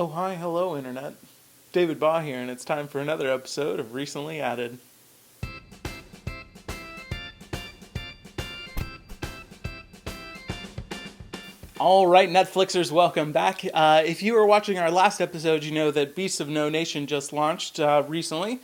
Oh, hi, hello, Internet. David Baugh here, and it's time for another episode of Recently Added. All right, Netflixers, welcome back. If you were watching our last episode, you know that Beasts of No Nation just launched recently.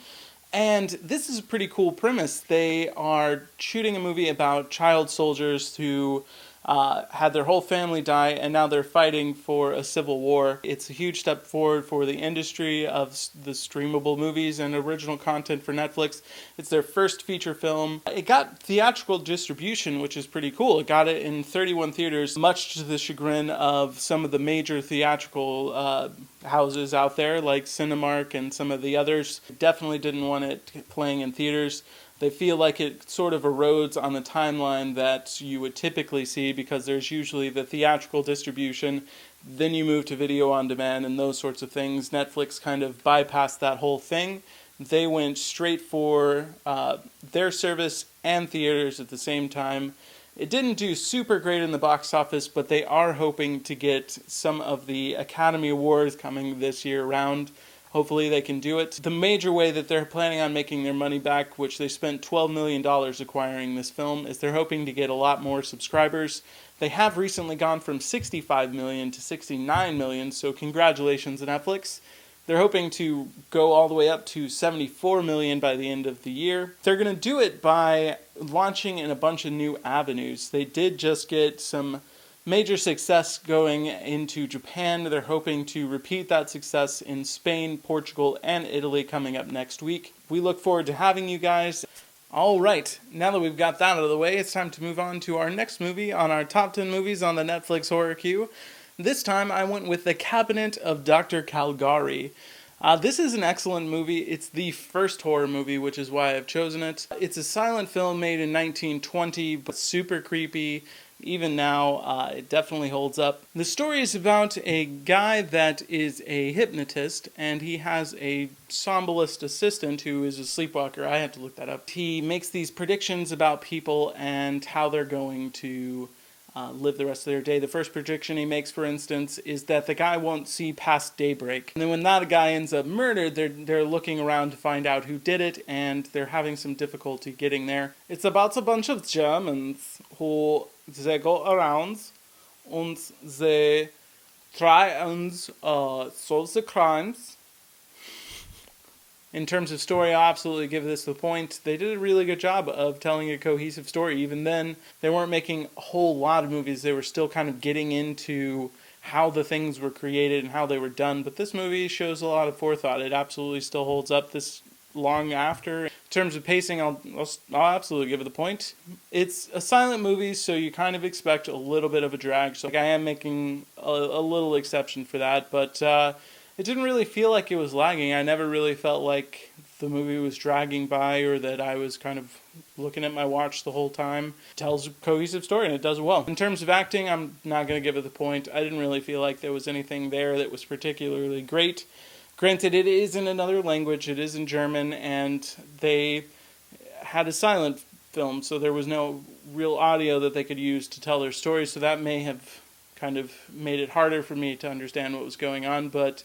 And this is a pretty cool premise. They are shooting a movie about child soldiers who had their whole family die, and now they're fighting for a civil war. It's a huge step forward for the industry of the streamable movies and original content for Netflix. It's their first feature film. It got theatrical distribution, which is pretty cool. It got it in 31 theaters, much to the chagrin of some of the major theatrical houses out there, like Cinemark and some of the others. Definitely didn't want it playing in theaters. They feel like it sort of erodes on the timeline that you would typically see, because there's usually the theatrical distribution, then you move to video on demand and those sorts of things. Netflix kind of bypassed that whole thing. They went straight for their service and theaters at the same time. It didn't do super great in the box office, but they are hoping to get some of the Academy Awards coming this year round. Hopefully they can do it. The major way that they're planning on making their money back, which they spent $12 million acquiring this film, is they're hoping to get a lot more subscribers. They have recently gone from 65 million to 69 million, so congratulations Netflix. They're hoping to go all the way up to 74 million by the end of the year. They're going to do it by launching in a bunch of new avenues. They did just get some major success going into Japan. They're hoping to repeat that success in Spain, Portugal, and Italy coming up next week. We look forward to having you guys. All right, now that we've got that out of the way, it's time to move on to our next movie on our top 10 movies on the Netflix horror queue. This time I went with The Cabinet of Dr. Caligari. This is an excellent movie. It's the first horror movie, which is why I've chosen it. It's a silent film made in 1920, but super creepy. Even now, it definitely holds up. The story is about a guy that is a hypnotist, and he has a somnambulist assistant who is a sleepwalker. I had to look that up. He makes these predictions about people and how they're going to live the rest of their day. The first prediction he makes, for instance, is that the guy won't see past daybreak. And then when that guy ends up murdered, they're looking around to find out who did it, and they're having some difficulty getting there. It's about a bunch of Germans who they go around and they try and solve the crimes. In terms of story, I'll absolutely give this the point. They did a really good job of telling a cohesive story. Even then, they weren't making a whole lot of movies. They were still kind of getting into how the things were created and how they were done. But this movie shows a lot of forethought. It absolutely still holds up this long after. In terms of pacing, I'll absolutely give it the point. It's a silent movie, so you kind of expect a little bit of a drag. So I am making a little exception for that, but it didn't really feel like it was lagging. I never really felt like the movie was dragging by or that I was kind of looking at my watch the whole time. It tells a cohesive story, and it does well. In terms of acting, I'm not going to give it the point. I didn't really feel like there was anything there that was particularly great. Granted, it is in another language. It is in German, and they had a silent film, so there was no real audio that they could use to tell their story, so that may have kind of made it harder for me to understand what was going on, but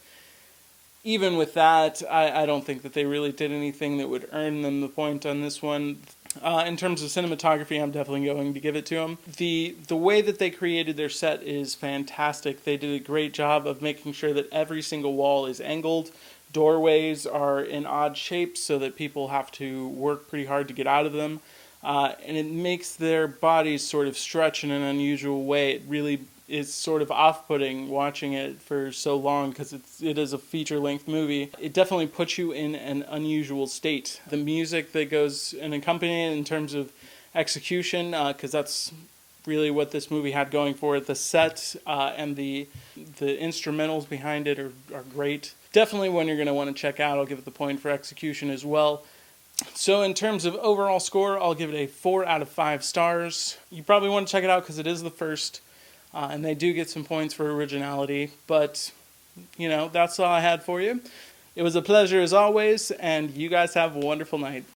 even with that, I don't think that they really did anything that would earn them the point on this one. In terms of cinematography, I'm definitely going to give it to them. The way that they created their set is fantastic. They did a great job of making sure that every single wall is angled. Doorways are in odd shapes so that people have to work pretty hard to get out of them. And it makes their bodies sort of stretch in an unusual way. It really is sort of off-putting watching it for so long because it is a feature-length movie. It definitely puts you in an unusual state. The music that goes and accompanying it in terms of execution, because that's really what this movie had going for it. The set and the instrumentals behind it are great. Definitely one you're going to want to check out. I'll give it the point for execution as well. So in terms of overall score, I'll give it a 4 out of 5 stars. You probably want to check it out because it is the first. And they do get some points for originality, but, that's all I had for you. It was a pleasure as always, and you guys have a wonderful night.